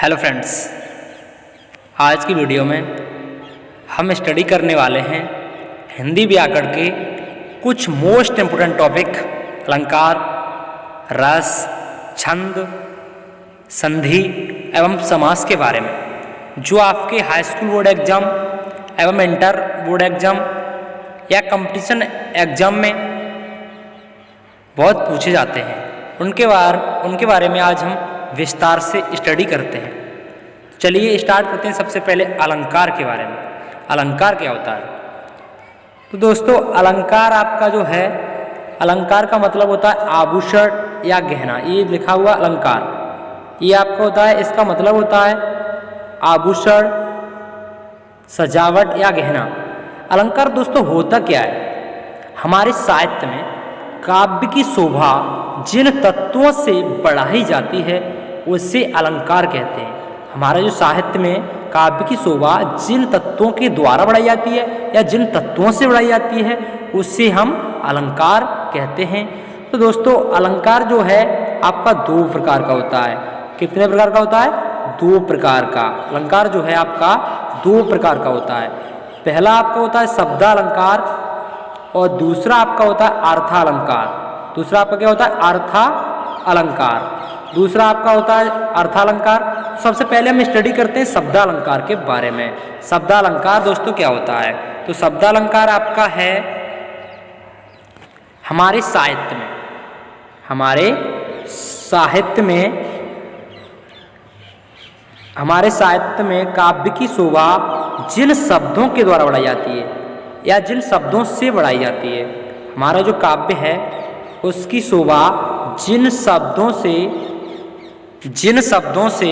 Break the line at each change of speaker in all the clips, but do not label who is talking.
Hello friends, आज की video में हम स्टडी करने वाले हैं हिंदी व्याकरण के कुछ मोस्ट इम्पोर्टेंट टॉपिक अलंकार, रस, छंद, संधि एवं समास के बारे में, जो आपके हाई स्कूल बोर्ड एग्जाम एवं इंटर बोर्ड एग्जाम या कंपटीशन एग्जाम में बहुत पूछे जाते हैं। उनके बारे में आज हम विस्तार से स्टडी करते हैं। चलिए स्टार्ट करते हैं। सबसे पहले अलंकार के बारे में। अलंकार क्या होता है? तो दोस्तों, अलंकार आपका जो है, अलंकार का मतलब होता है आभूषण या गहना। ये लिखा हुआ अलंकार, ये आपका होता है, इसका मतलब होता है आभूषण, सजावट या गहना। अलंकार दोस्तों होता क्या है? हमारे साहित्य में काव्य की शोभा जिन तत्वों से बढ़ाई जाती है उसे अलंकार कहते हैं। हमारा जो साहित्य में काव्य की शोभा जिन तत्वों के द्वारा बढ़ाई जाती है या जिन तत्वों से बढ़ाई जाती है उससे हम अलंकार कहते हैं। तो दोस्तों, अलंकार जो है आपका दो प्रकार का होता है। कितने प्रकार का होता है? दो प्रकार का। अलंकार जो है आपका दो प्रकार का होता है। पहला आपका होता है शब्दालंकार और दूसरा आपका होता है अर्थालंकार। दूसरा आपका क्या होता है? अर्थालंकार। दूसरा आपका होता है अर्थालंकार। सबसे पहले हम स्टडी करते हैं शब्दालंकार के बारे में। शब्दालंकार दोस्तों क्या होता है? तो शब्दालंकार आपका है हमारे साहित्य में काव्य की शोभा जिन शब्दों के द्वारा बढ़ाई जाती है या जिन शब्दों से बढ़ाई जाती है। हमारा जो काव्य है उसकी शोभा जिन शब्दों से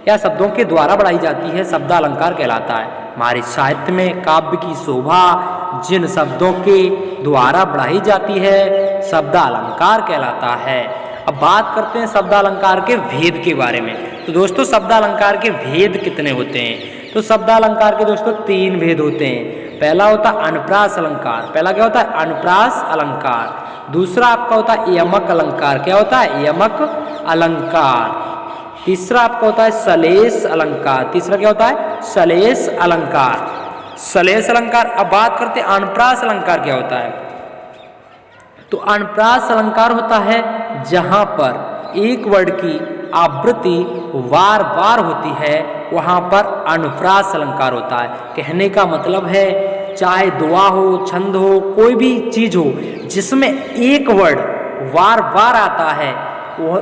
या शब्दों के द्वारा बढ़ाई जाती है, शब्दालंकार कहलाता है। हमारे साहित्य में काव्य की शोभा जिन शब्दों के द्वारा बढ़ाई जाती है, शब्दालंकार कहलाता है। अब बात करते हैं शब्दालंकार के भेद के बारे में। तो दोस्तों, शब्दालंकार के भेद कितने होते हैं? तो शब्दालंकार के दोस्तों तीन भेद होते हैं। पहला होता है अनुप्रास अलंकार। पहला क्या होता है? अनुप्रास अलंकार। दूसरा आपका होता है यमक अलंकार। क्या होता है? यमक अलंकार। तीसरा आपका होता है सलेश अलंकार। तीसरा क्या होता है? सलेश अलंकार। सलेश अलंकार। अब बात करते हैं अनुप्रास अलंकार क्या होता है? तो अनुप्रास अलंकार होता है जहां पर एक वर्ड की आवृत्ति बार बार होती है, वहां पर अनुप्रास अलंकार होता है। कहने का मतलब है चाहे दुआ हो, छंद हो, कोई भी चीज हो जिसमें एक वर्ड बार बार आता है,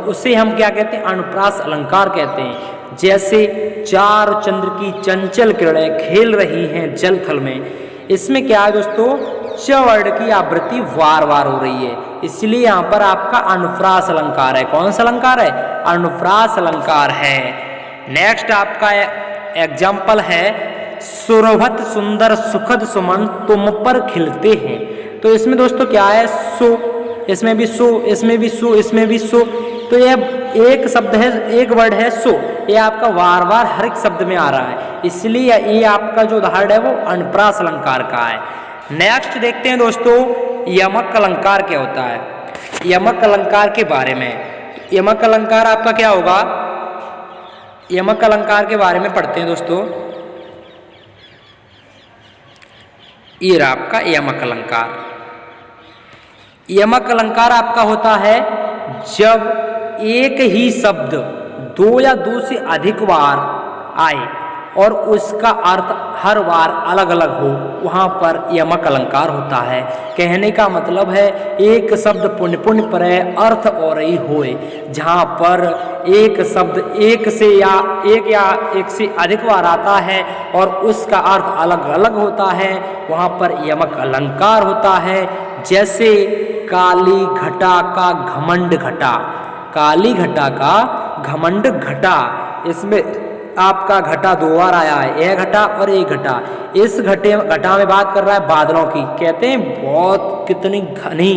उसे हम क्या कहते हैं? अनुप्रास अलंकार कहते हैं। जैसे चार चंद्र की चंचल किरणें खेल रही हैं जल थल में। इसमें क्या है दोस्तों? च वर्ड की आवृत्ति बार बार हो रही है, इसलिए यहाँ पर आपका अनुप्रास अलंकार है। कौन सा अलंकार है? अनुप्रास अलंकार है। नेक्स्ट आपका एग्जाम्पल है सुरभत सुंदर सुखद सुमन तुम पर खिलते हैं। तो इसमें दोस्तों क्या है? सो, इसमें भी सो, इसमें भी सो, इसमें भी सो। तो यह एक शब्द है, एक वर्ड है सो, ये आपका बार बार हर एक शब्द में आ रहा है, इसलिए ये आपका जो उदाहरण है वो अनुप्रास अलंकार का है। नेक्स्ट देखते हैं दोस्तों यमक अलंकार क्या होता है। यमक अलंकार के बारे में, यमक अलंकार आपका क्या होगा? यमक अलंकार के बारे में पढ़ते हैं दोस्तों। ये रहा आपका यमक अलंकार। यमक अलंकार आपका होता है जब एक ही शब्द दो या दो से अधिक बार आए और उसका अर्थ हर बार अलग अलग हो, वहाँ पर यमक अलंकार होता है। कहने का मतलब है एक शब्द पुण्य पुण्य पर अर्थ और ही होए। जहाँ पर एक शब्द एक से अधिक बार आता है और उसका अर्थ अलग अलग होता है, वहाँ पर यमक अलंकार होता है। जैसे काली घटा का घमंड घटा। काली घटा का घमंड घटा, इसमें आपका घटा दो बार आया है, एक घटा और एक घटा। इस घटा में बात कर रहा है बादलों की। कहते हैं बहुत कितनी घनी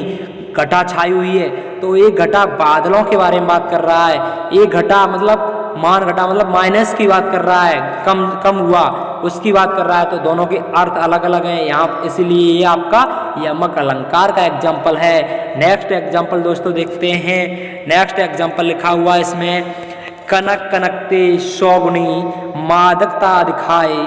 घटा छाई हुई है, तो एक घटा बादलों के बारे में बात कर रहा है। एक घटा मतलब मान घटा मतलब माइनस की बात कर रहा है, कम हुआ उसकी बात कर रहा है। तो दोनों के अर्थ अलग अलग हैं यहाँ, इसीलिए ये आपका यमक अलंकार का एग्जाम्पल है। नेक्स्ट एग्जाम्पल दोस्तों देखते हैं। नेक्स्ट एग्जाम्पल लिखा हुआ इसमें कनक कनकते सौगुनी मादकता दिखाए,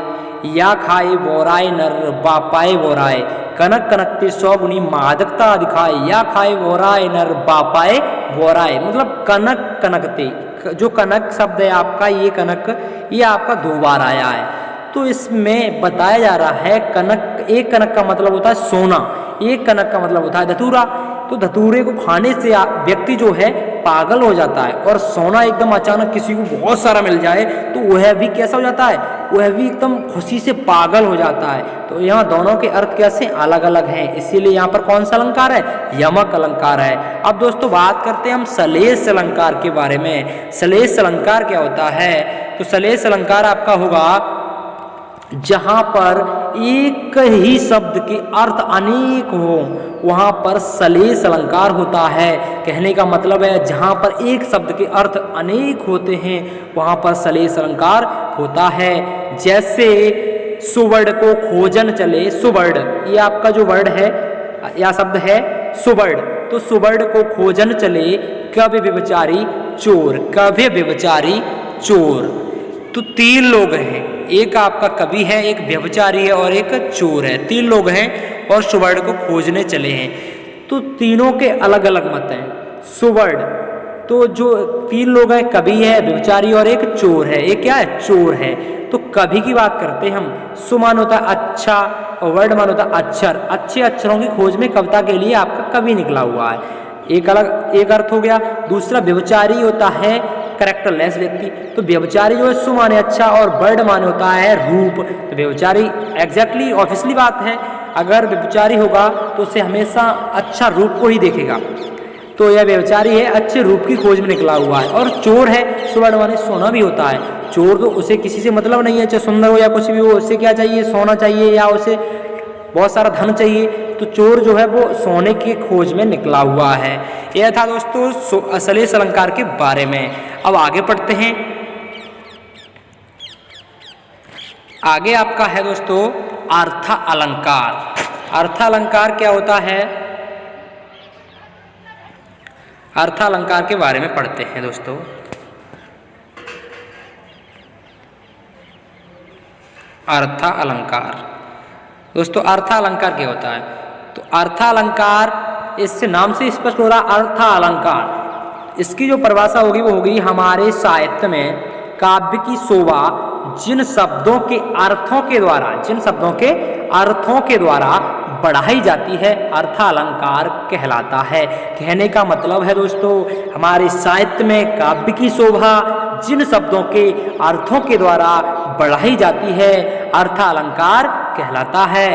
या खाए बोराए नर बापाए बोराए। कनक कनकते सौगुनी मादकता दिखाए, या खाए बोराए नर बापाए बोराए। मतलब कनक कनकते, जो कनक शब्द है आपका, ये कनक ये आपका 2 बार आया है। तो इसमें बताया जा रहा है कनक, एक कनक का मतलब होता है सोना, एक कनक का मतलब होता है धतूरा। तो धतूरे को खाने से व्यक्ति जो है पागल हो जाता है, और सोना एकदम अचानक किसी को बहुत सारा मिल जाए तो वह भी कैसा हो जाता है, वह भी एकदम खुशी से पागल हो जाता है। तो यहाँ दोनों के अर्थ कैसे अलग अलग हैं, इसीलिए यहाँ पर कौन सा अलंकार है, यमक अलंकार है। अब दोस्तों बात करते हैं हम सलेश अलंकार के बारे में। सलेश अलंकार क्या होता है, तो सलेश अलंकार आपका होगा जहां पर एक ही शब्द के अर्थ अनेक हो, वहां पर सलेश अलंकार होता है। कहने का मतलब है जहां पर एक शब्द के अर्थ अनेक होते हैं वहां पर सलेश अलंकार होता है। जैसे सुवर्ण को खोजन चले, सुवर्ण ये आपका जो वर्ड है या शब्द है सुवर्ण, तो सुवर्ण को खोजन चले कवि व्यभिचारी चोर, कवि व्यभिचारी चोर। तो 3 लोग हैं, एक आपका कवि है, एक व्यभिचारी है और एक चोर है। 3 लोग हैं और सुवर्ण को खोजने चले हैं। तो तीनों के अलग अलग मत हैं। सुवर्ण, तो जो 3 लोग हैं, कवि है, व्यभिचारी और एक चोर है। एक क्या है, चोर है। तो कवि की बात करते हैं हम, सुमान होता है अच्छा और वर्ण मान होता है अक्षर। अच्छे अक्षरों की खोज में कविता के लिए आपका कवि निकला हुआ है, एक अलग एक अर्थ हो गया। दूसरा व्यभिचारी होता है कैरेक्टरलेस व्यक्ति, तो व्यभिचारी जो है सु माने अच्छा और वर्ड माने होता है रूप। तो व्यभिचारी एग्जैक्टली ऑब्वियसली बात है, अगर व्यभिचारी होगा तो उसे हमेशा अच्छा रूप को ही देखेगा। तो यह व्यभिचारी है, अच्छे रूप की खोज में निकला हुआ है। और चोर है, सुवर्ण माने सोना भी होता है। चोर तो उसे किसी से मतलब नहीं है, चाहे सुंदर हो या कुछ भी हो, उसे क्या चाहिए, सोना चाहिए या उसे बहुत सारा धन चाहिए। तो चोर जो है वो सोने की खोज में निकला हुआ है। यह था दोस्तों सलेश अलंकार के बारे में। अब आगे पढ़ते हैं। आगे आपका है दोस्तों अर्थ अलंकार। अर्थ अलंकार क्या होता है, अर्थ अलंकार के बारे में पढ़ते हैं दोस्तों। अर्थ अलंकार दोस्तों, अर्थ अलंकार क्या होता है, तो अर्थ अलंकार इससे नाम से स्पष्ट हो रहा, अर्थ अलंकार इसकी जो परिभाषा होगी वो होगी हमारे साहित्य में काव्य की शोभा जिन शब्दों के अर्थों के द्वारा, जिन शब्दों के अर्थों के द्वारा बढ़ाई जाती है, अर्थ अलंकार कहलाता है। कहने का मतलब है दोस्तों हमारे साहित्य में काव्य की शोभा जिन शब्दों के अर्थों के द्वारा बढ़ाई जाती है, अर्थ अलंकार कहलाता है।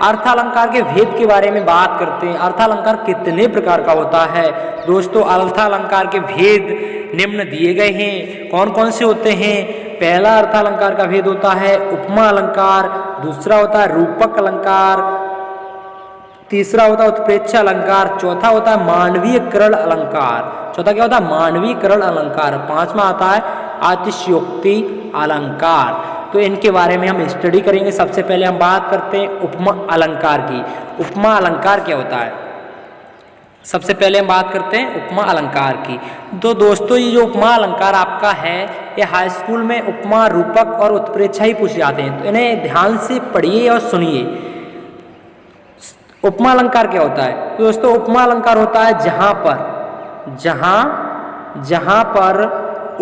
अर्थ अलंकार के भेद के बारे में बात करते हैं। अर्थ अलंकार कितने प्रकार का होता है दोस्तों, अर्थ अलंकार के भेद निम्न दिए गए हैं। कौन कौन से होते हैं, पहला अर्थ अलंकार का भेद होता है उपमा अलंकार, दूसरा होता है रूपक अलंकार, तीसरा होता है उत्प्रेक्षा अलंकार, चौथा होता है मानवीयकरण अलंकार, चौथा क्या होता है मानवीयकरण अलंकार, पांचवा आता है अतिशयोक्ति अलंकार। तो इनके बारे में हम स्टडी करेंगे। सबसे पहले हम बात करते हैं उपमा अलंकार की। उपमा अलंकार क्या होता है, सबसे पहले हम बात करते हैं उपमा अलंकार की। तो दोस्तों ये जो उपमा अलंकार आपका है, ये हाई स्कूल में उपमा, रूपक और उत्प्रेक्षा ही पूछे जाते हैं, तो इन्हें ध्यान से पढ़िए और सुनिए। उपमा अलंकार क्या होता है, तो दोस्तों उपमा अलंकार होता है जहां पर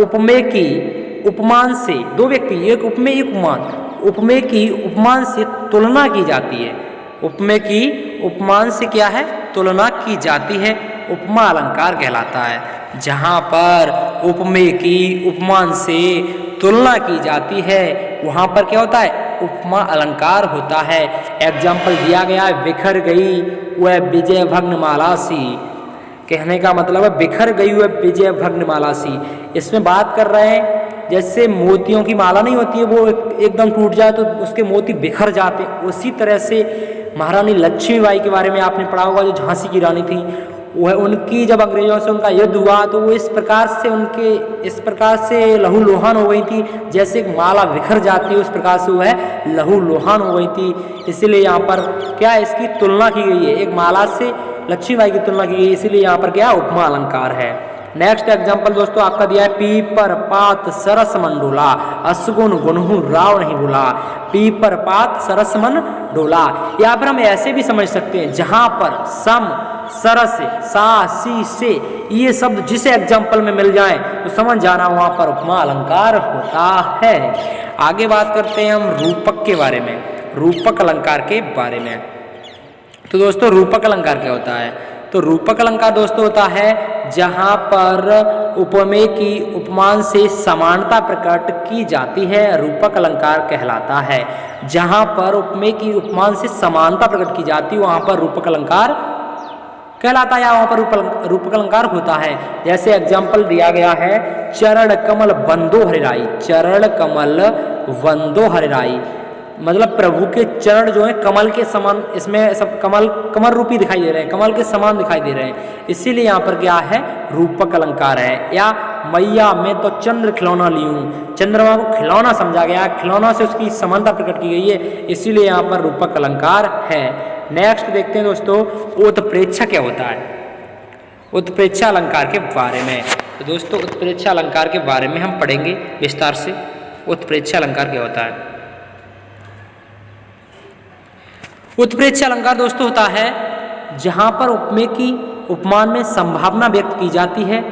उपमेय की उपमान से, दो व्यक्ति एक उपमेय एक उपमान, उपमेय की उपमान से तुलना की जाती है। उपमेय की उपमान से क्या है, तुलना की जाती है, उपमा अलंकार कहलाता है। जहां पर उपमेय की उपमान से तुलना की जाती है वहां पर क्या होता है, उपमा अलंकार होता है। एग्जाम्पल दिया गया है बिखर गई वह विजय भग्नमाला सी। कहने का मतलब है बिखर गई वह विजय भग्नमाला सी। इसमें बात कर रहे हैं जैसे मोतियों की माला नहीं होती है, वो एकदम टूट जाए तो उसके मोती बिखर जाते, उसी तरह से महारानी लक्ष्मीबाई के बारे में आपने पढ़ा होगा, जो झांसी की रानी थी, वह उनकी जब अंग्रेजों से उनका युद्ध हुआ तो वो इस प्रकार से लहू लुहान हो गई थी, जैसे एक माला बिखर जाती है उस प्रकार से वह लहू लुहान हो गई थी। इसीलिए यहाँ पर क्या इसकी तुलना की गई है, एक माला से लक्ष्मीबाई की तुलना की गई, इसीलिए यहाँ पर क्या उपमा अलंकार है। नेक्स्ट एग्जाम्पल दोस्तों आपका दिया है पीपर पात सरस मन डोला, असगुन गुनहु राव नहीं बोला। पीपर पात सरस मन डोला, यहाँ पर हम ऐसे भी समझ सकते हैं जहां पर सम सरस सा सी से ये शब्द जिस एग्जाम्पल में मिल जाए तो समझ जाना वहां पर उपमा अलंकार होता है। आगे बात करते हैं हम रूपक के बारे में, रूपक अलंकार के बारे में। तो दोस्तों रूपक अलंकार क्या होता है? तो रूपक अलंकार दोस्तों होता है जहां पर उपमेय की उपमान से समानता प्रकट की जाती है, रूपक अलंकार कहलाता है। जहां पर उपमेय की उपमान से समानता प्रकट की जाती है वहां पर रूपक अलंकार कहलाता है या वहां पर रूपक अलंकार होता है। जैसे एग्जाम्पल दिया गया है चरण कमल बंदो हरिराई, चरण कमल वंदो हरिराई, मतलब प्रभु के चरण जो है कमल के समान, इसमें सब कमल रूपी दिखाई दे रहे हैं, कमल के समान दिखाई दे रहे हैं, इसीलिए यहाँ पर क्या है रूपक अलंकार है। या मैया मैं तो चंद्र खिलौना ली हूँ, चंद्रमा को खिलौना समझा गया, खिलौना से उसकी समानता प्रकट की गई है, इसीलिए यहाँ पर रूपक अलंकार है। नेक्स्ट देखते हैं दोस्तों उत्प्रेक्षा क्या होता है, उत्प्रेक्षा अलंकार के बारे में। तो दोस्तों उत्प्रेक्षा अलंकार के बारे में हम पढ़ेंगे विस्तार से। उत्प्रेक्षा अलंकार क्या होता है? उत्प्रेक्षा अलंकार दोस्तों होता है जहां पर उपमेय की उपमान में संभावना व्यक्त की जाती है,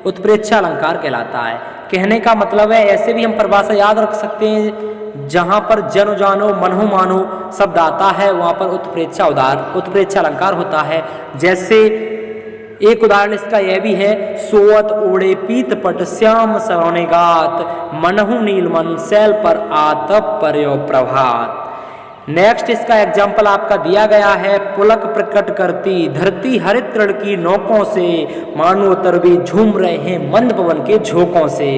उत्प्रेक्षा अलंकार कहलाता है। कहने का मतलब है, ऐसे भी हम परिभाषा याद रख सकते हैं, जहां पर जन जानो मनहु मानो शब्द आता है वहां पर उत्प्रेक्षा अलंकार होता है। जैसे एक उदाहरण इसका यह भी है, सोवत ओढ़े पीत पट श्याम सरोने गात, मनहु नीलमन सैल पर आत पर्यो प्रभात। नेक्स्ट इसका एग्जाम्पल आपका दिया गया है, पुलक प्रकट करती धरती हरित तृण की नोकों से, मानो तरबी झूम रहे हैं मंद पवन के झोंकों से।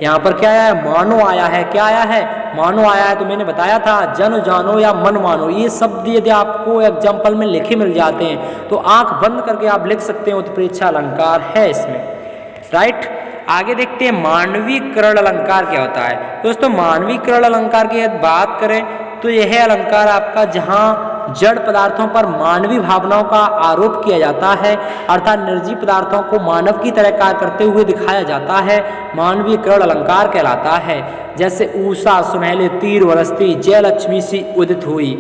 यहाँ पर क्या आया है? मानो आया है। क्या आया है? मानो आया है। तो मैंने बताया था जन जानो या मन मानो, ये शब्द यदि आपको एग्जाम्पल में लिखे मिल जाते हैं तो आंख बंद करके आप लिख सकते हैं उत्प्रेक्षा अलंकार है इसमें, राइट। आगे देखते हैं मानवीकरण अलंकार क्या होता है। दोस्तों मानवीकरण अलंकार की यदि बात करें तो यह अलंकार आपका जहां जड़ पदार्थों पर मानवीय भावनाओं का आरोप किया जाता है, अर्थात निर्जीव पदार्थों को मानव की तरह कार्य करते हुए दिखाया जाता है, मानवीकरण अलंकार कहलाता है। जैसे उषा सुनहले तीर बरसती जय लक्ष्मी सी उदित हुई,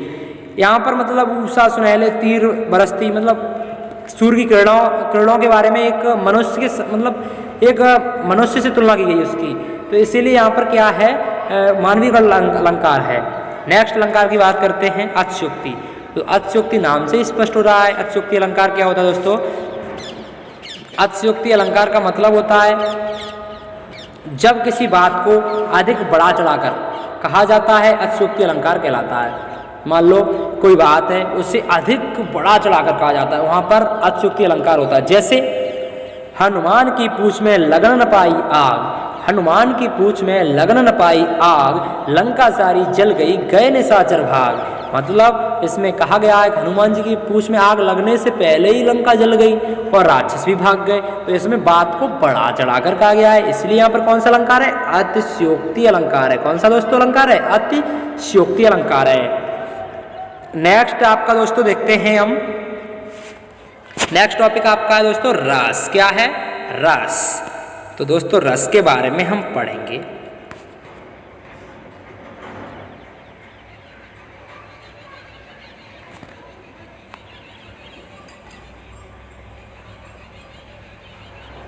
यहाँ पर मतलब उषा सुनहले तीर बरसती मतलब सूर्य की किरणों के बारे में एक मनुष्य से तुलना की गई उसकी, तो इसीलिए यहाँ पर क्या है मानवीकरण अलंकार है। नेक्स्ट अलंकार की बात करते हैं अतिशयोक्ति। तो अतिशयोक्ति नाम से स्पष्ट हो रहा है अतिशयोक्ति अलंकार क्या होता है दोस्तों। अतिशयोक्ति अलंकार का मतलब होता है जब किसी बात को अधिक बढ़ा चढ़ाकर कहा जाता है, अतिशयोक्ति अलंकार कहलाता है। मान लो कोई बात है उसे अधिक बढ़ा चढ़ाकर कहा जाता है, वहां पर अतिशयोक्ति अलंकार होता है। जैसे हनुमान की पूंछ में लगन न पाई आग, हनुमान की पूंछ में लगन न पाई आग, लंका सारी जल गई गए निशाचर भाग। मतलब इसमें कहा गया है कि हनुमान जी की पूंछ में आग लगने से पहले ही लंका जल गई और राक्षस भी भाग गए, तो इसमें बात को बढ़ा चढ़ाकर कहा गया है, इसलिए यहाँ पर कौन सा अलंकार है? अतिशयोक्ति अलंकार है। कौन सा दोस्तों अलंकार है? अतिशयोक्ति अलंकार है। नेक्स्ट आपका दोस्तों देखते हैं हम, नेक्स्ट टॉपिक आपका है दोस्तों रस। क्या है? रस। तो दोस्तों रस के बारे में हम पढ़ेंगे।